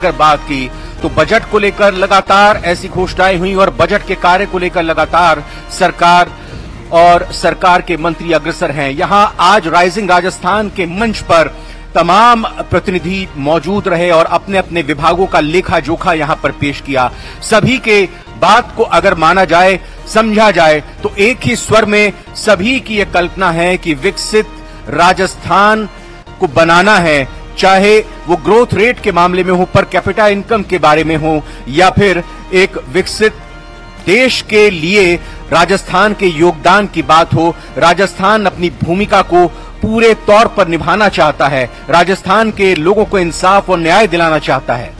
अगर बात की तो बजट को लेकर लगातार ऐसी घोषणाएं हुई और बजट के कार्य को लेकर लगातार सरकार और सरकार के मंत्री अग्रसर हैं। यहां आज राइजिंग राजस्थान के मंच पर तमाम प्रतिनिधि मौजूद रहे और अपने अपने विभागों का लेखा जोखा यहां पर पेश किया। सभी के बात को अगर माना जाए, समझा जाए तो एक ही स्वर में सभी की यह कल्पना है कि विकसित राजस्थान को बनाना है, चाहे वो ग्रोथ रेट के मामले में हो, पर कैपिटा इनकम के बारे में हो, या फिर एक विकसित देश के लिए राजस्थान के योगदान की बात हो। राजस्थान अपनी भूमिका को पूरे तौर पर निभाना चाहता है, राजस्थान के लोगों को इंसाफ और न्याय दिलाना चाहता है।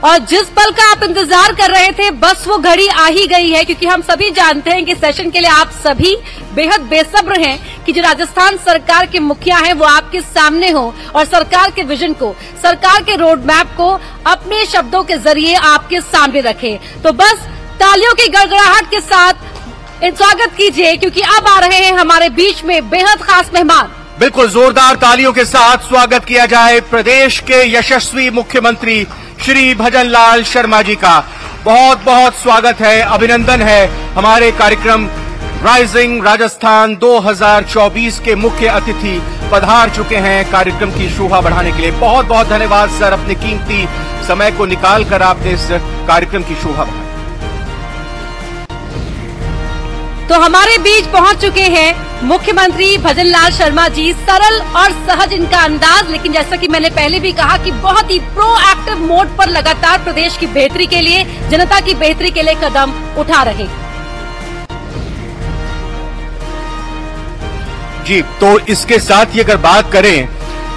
और जिस पल का आप इंतजार कर रहे थे, बस वो घड़ी आ ही गई है, क्योंकि हम सभी जानते हैं कि सेशन के लिए आप सभी बेहद बेसब्र हैं कि जो राजस्थान सरकार के मुखिया हैं वो आपके सामने हो और सरकार के विजन को, सरकार के रोड मैप को अपने शब्दों के जरिए आपके सामने रखे। तो बस तालियों की गड़गड़ाहट के साथ स्वागत कीजिए, क्योंकि अब आ रहे हैं हमारे बीच में बेहद खास मेहमान। बिल्कुल जोरदार तालियों के साथ स्वागत किया जाए प्रदेश के यशस्वी मुख्यमंत्री श्री भजनलाल शर्मा जी का। बहुत बहुत स्वागत है, अभिनंदन है। हमारे कार्यक्रम राइजिंग राजस्थान 2024 के मुख्य अतिथि पधार चुके हैं कार्यक्रम की शोभा बढ़ाने के लिए। बहुत बहुत धन्यवाद सर, अपने कीमती समय को निकालकर आपने इस कार्यक्रम की शोभा बढ़ाई। तो हमारे बीच पहुंच चुके हैं मुख्यमंत्री भजनलाल शर्मा जी। सरल और सहज इनका अंदाज, लेकिन जैसा कि मैंने पहले भी कहा कि बहुत ही प्रोएक्टिव मोड पर लगातार प्रदेश की बेहतरी के लिए, जनता की बेहतरी के लिए कदम उठा रहे। जी, तो इसके साथ ही अगर बात करें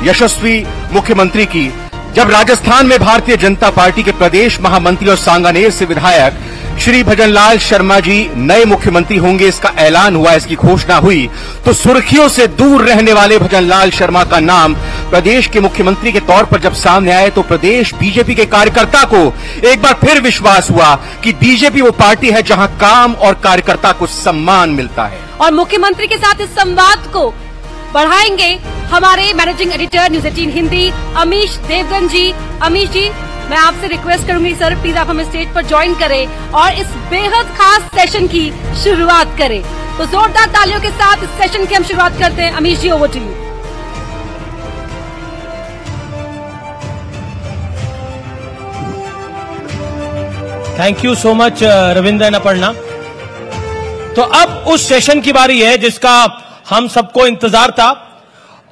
यशस्वी मुख्यमंत्री की, जब राजस्थान में भारतीय जनता पार्टी के प्रदेश महामंत्री और सांगानेर से विधायक श्री भजनलाल शर्मा जी नए मुख्यमंत्री होंगे, इसका ऐलान हुआ, इसकी घोषणा हुई, तो सुर्खियों से दूर रहने वाले भजनलाल शर्मा का नाम प्रदेश के मुख्यमंत्री के तौर पर जब सामने आए तो प्रदेश बीजेपी के कार्यकर्ता को एक बार फिर विश्वास हुआ कि बीजेपी वो पार्टी है जहां काम और कार्यकर्ता को सम्मान मिलता है। और मुख्यमंत्री के साथ इस संवाद को बढ़ाएंगे हमारे managing editor news 18 Hindi Amish Devgan ji. Amish ji, मैं आपसे रिक्वेस्ट करूंगी सर, प्लीज आप हमें स्टेज पर ज्वाइन करें और इस बेहद खास सेशन की शुरुआत करें। तो जोरदार तालियों के साथ इस सेशन की हम शुरुआत करते हैं। Amish ji, over to you. Thank you so much Ravindra and Aparna. तो अब उस सेशन की बारी है जिसका हम सबको इंतजार था,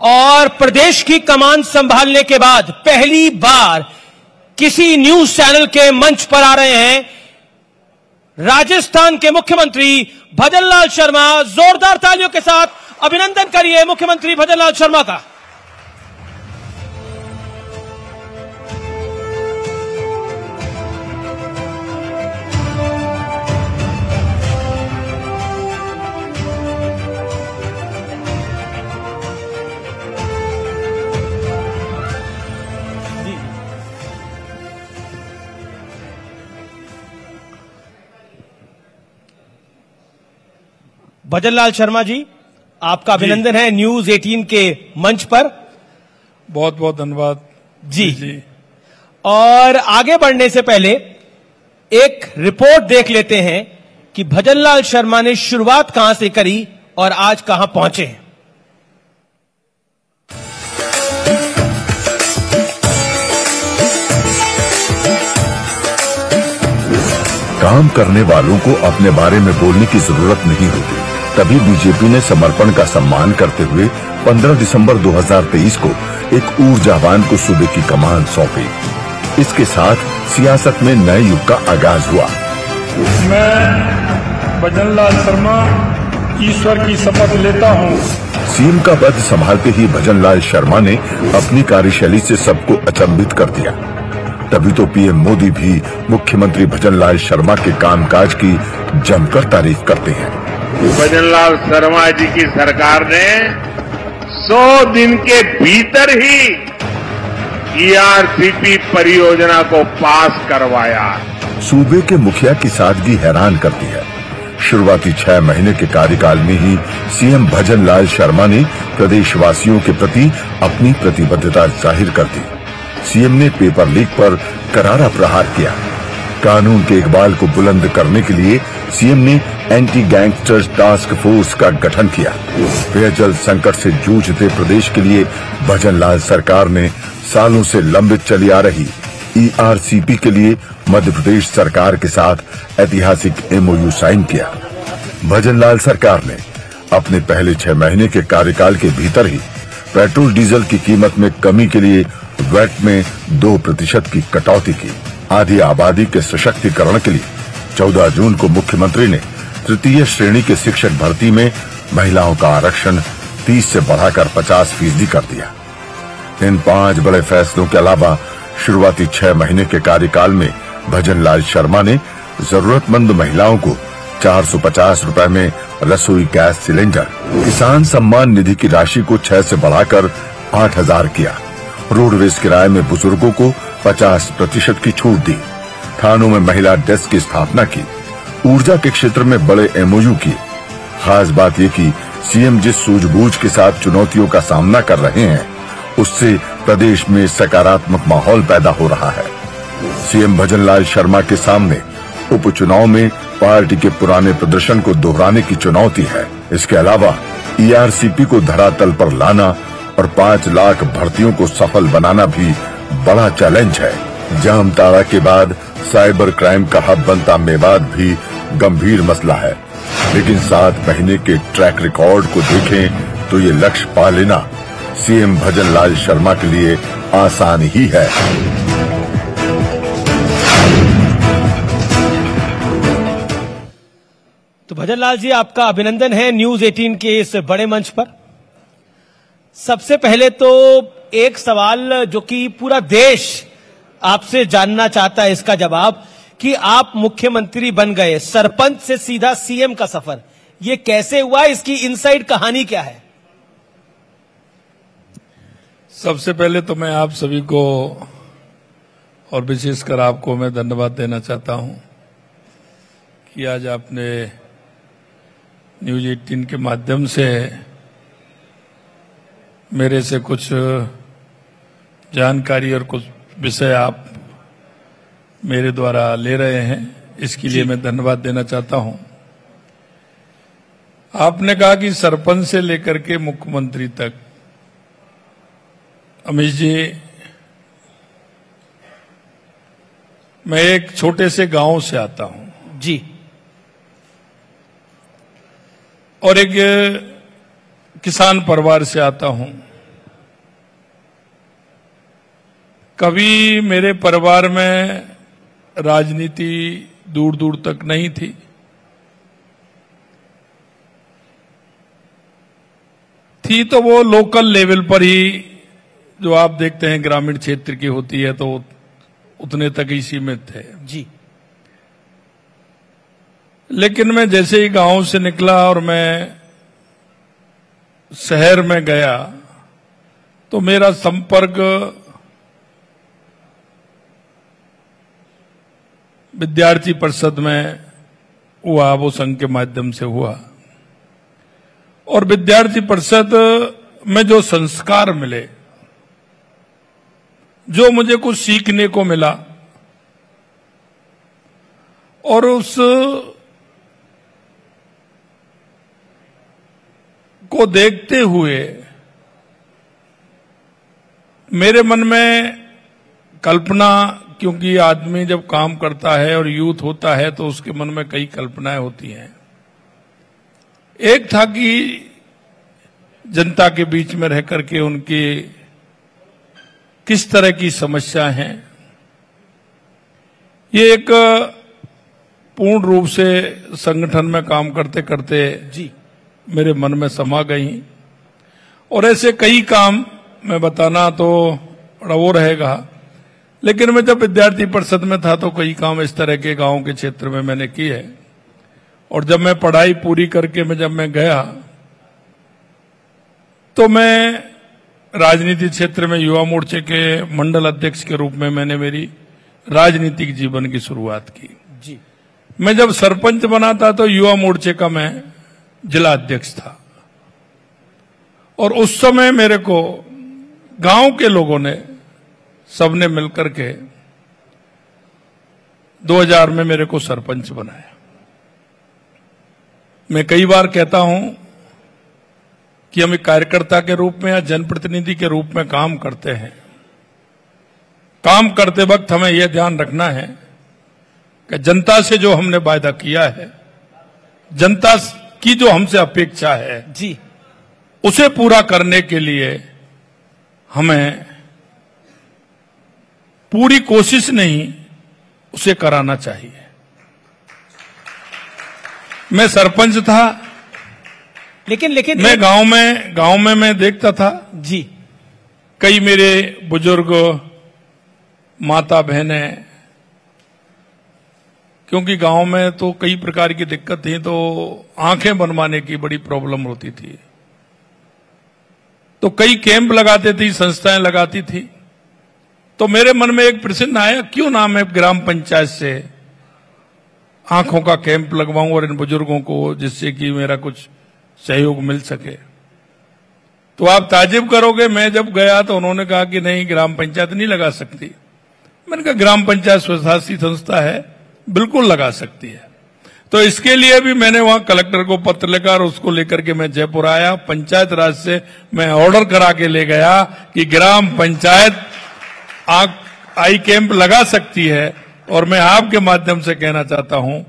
और प्रदेश की कमान संभालने के बाद पहली बार किसी न्यूज चैनल के मंच पर आ रहे हैं राजस्थान के मुख्यमंत्री भजनलाल शर्मा। जोरदार तालियों के साथ अभिनंदन करिए मुख्यमंत्री भजनलाल शर्मा का। भजनलाल शर्मा जी, आपका अभिनंदन है न्यूज 18 के मंच पर। बहुत बहुत धन्यवाद जी। और आगे बढ़ने से पहले एक रिपोर्ट देख लेते हैं कि भजनलाल शर्मा ने शुरुआत कहां से करी और आज कहां पहुंचे हैं। काम करने वालों को अपने बारे में बोलने की जरूरत नहीं होती, तभी बीजेपी ने समर्पण का सम्मान करते हुए 15 दिसंबर 2023 को एक ऊर्जावान को सूबे की कमान सौंपी। इसके साथ सियासत में नए युग का आगाज हुआ। मैं भजनलाल शर्मा ईश्वर की शपथ लेता हूँ। सीएम का पद संभालते ही भजनलाल शर्मा ने अपनी कार्यशैली से सबको अचंभित कर दिया। तभी तो पीएम मोदी भी मुख्यमंत्री भजनलाल शर्मा के कामकाज की जमकर तारीफ करते हैं। भजनलाल शर्मा जी की सरकार ने 100 दिन के भीतर ही ईआरसीपी परियोजना को पास करवाया। सूबे के मुखिया की सादगी हैरान करती है। शुरुआती 6 महीने के कार्यकाल में ही सीएम भजनलाल शर्मा ने प्रदेशवासियों के प्रति अपनी प्रतिबद्धता जाहिर कर दी। सीएम ने पेपर लीक पर करारा प्रहार किया। कानून के इकबाल को बुलंद करने के लिए सीएम ने एंटी गैंगस्टर्स टास्क फोर्स का गठन किया। पेयजल संकट से जूझते प्रदेश के लिए भजनलाल सरकार ने सालों से लंबित चली आ रही ERCP के लिए मध्य प्रदेश सरकार के साथ ऐतिहासिक MOU साइन किया। भजनलाल सरकार ने अपने पहले 6 महीने के कार्यकाल के भीतर ही पेट्रोल डीजल की कीमत में कमी के लिए वैट में 2% की कटौती की। आधी आबादी के सशक्तिकरण के लिए 14 जून को मुख्यमंत्री ने तृतीय श्रेणी के शिक्षक भर्ती में महिलाओं का आरक्षण 30 से बढ़ाकर 50% कर दिया। इन 5 बड़े फैसलों के अलावा शुरुआती 6 महीने के कार्यकाल में भजनलाल शर्मा ने जरूरतमंद महिलाओं को 450 रुपए में रसोई गैस सिलेंडर, किसान सम्मान निधि की राशि को 6 से बढ़ाकर 8,000 किया। रोडवेज किराए में बुजुर्गों को 50% की छूट दी। थानों में महिला डेस्क की स्थापना की। ऊर्जा के क्षेत्र में बड़े MOU किए। खास बात ये कि सीएम जिस सूझबूझ के साथ चुनौतियों का सामना कर रहे हैं, उससे प्रदेश में सकारात्मक माहौल पैदा हो रहा है। सीएम भजनलाल शर्मा के सामने उपचुनाव में पार्टी के पुराने प्रदर्शन को दोहराने की चुनौती है। इसके अलावा ERCP को धरातल पर लाना और 5 लाख भर्तियों को सफल बनाना भी बड़ा चैलेंज है। जामताड़ा के बाद साइबर क्राइम का हब बनता मेवात भी गंभीर मसला है, लेकिन 7 महीने के ट्रैक रिकॉर्ड को देखें तो ये लक्ष्य पा लेना सीएम भजनलाल शर्मा के लिए आसान ही है। तो भजनलाल जी, आपका अभिनंदन है न्यूज 18 के इस बड़े मंच पर। सबसे पहले तो एक सवाल जो कि पूरा देश आपसे जानना चाहता है, इसका जवाब कि आप मुख्यमंत्री बन गए, सरपंच से सीधा सीएम का सफर, ये कैसे हुआ? इसकी इनसाइड कहानी क्या है? सबसे पहले तो मैं आप सभी को और विशेषकर आपको मैं धन्यवाद देना चाहता हूं कि आज आपने न्यूज 18 के माध्यम से मेरे से कुछ जानकारी और कुछ विषय आप मेरे द्वारा ले रहे हैं। इसके लिए मैं धन्यवाद देना चाहता हूं। आपने कहा कि सरपंच से लेकर के मुख्यमंत्री तक, अमीश जी, मैं एक छोटे से गांव से आता हूं जी, और एक किसान परिवार से आता हूं। कभी मेरे परिवार में राजनीति दूर दूर तक नहीं थी। थी तो वो लोकल लेवल पर ही, जो आप देखते हैं ग्रामीण क्षेत्र की होती है, तो उतने तक ही सीमित थे जी। लेकिन मैं जैसे ही गांव से निकला और मैं शहर में गया तो मेरा संपर्क विद्यार्थी परिषद में हुआ, वो संघ के माध्यम से हुआ। और विद्यार्थी परिषद में जो संस्कार मिले, जो मुझे कुछ सीखने को मिला, और उस को देखते हुए मेरे मन में कल्पना, क्योंकि आदमी जब काम करता है और यूथ होता है तो उसके मन में कई कल्पनाएं होती हैं। एक था कि जनता के बीच में रह करके उनकी किस तरह की समस्या है, ये एक पूर्ण रूप से संगठन में काम करते करते जी मेरे मन में समा गई। और ऐसे कई काम मैं बताना तो बड़ा वो रहेगा, लेकिन मैं जब विद्यार्थी परिषद में था तो कई काम इस तरह के गांव के क्षेत्र में मैंने किए। और जब मैं पढ़ाई पूरी करके जब मैं गया तो मैं राजनीति क्षेत्र में युवा मोर्चे के मंडल अध्यक्ष के रूप में मैंने मेरी राजनीतिक जीवन की शुरुआत की जी। मैं जब सरपंच बना था तो युवा मोर्चे का मैं जिला अध्यक्ष था। और उस समय मेरे को गांव के लोगों ने सबने मिलकर के 2000 में मेरे को सरपंच बनाया। मैं कई बार कहता हूं कि हम एक कार्यकर्ता के रूप में या जनप्रतिनिधि के रूप में काम करते हैं। काम करते वक्त हमें यह ध्यान रखना है कि जनता से जो हमने वायदा किया है, जनता की जो हमसे अपेक्षा है जी, उसे पूरा करने के लिए हमें पूरी कोशिश नहीं, उसे कराना चाहिए। मैं सरपंच था, लेकिन मैं गांव में मैं देखता था जी, कई मेरे बुजुर्ग माता बहनें, क्योंकि गांव में तो कई प्रकार की दिक्कत थी, तो आंखें बनवाने की बड़ी प्रॉब्लम होती थी, तो कई कैंप लगाते थी, संस्थाएं लगाती थी। तो मेरे मन में एक प्रश्न आया, क्यों ना मैं ग्राम पंचायत से आंखों का कैंप लगवाऊं और इन बुजुर्गों को, जिससे कि मेरा कुछ सहयोग मिल सके। तो आप ताज्जुब करोगे, मैं जब गया तो उन्होंने कहा कि नहीं, ग्राम पंचायत नहीं लगा सकती। मैंने कहा ग्राम पंचायत स्वशासी संस्था है, बिल्कुल लगा सकती है। तो इसके लिए भी मैंने वहां कलेक्टर को पत्र लिखा और उसको लेकर के मैं जयपुर आया। पंचायत राज से मैं ऑर्डर करा के ले गया कि ग्राम पंचायत आई कैंप लगा सकती है। और मैं आपके माध्यम से कहना चाहता हूं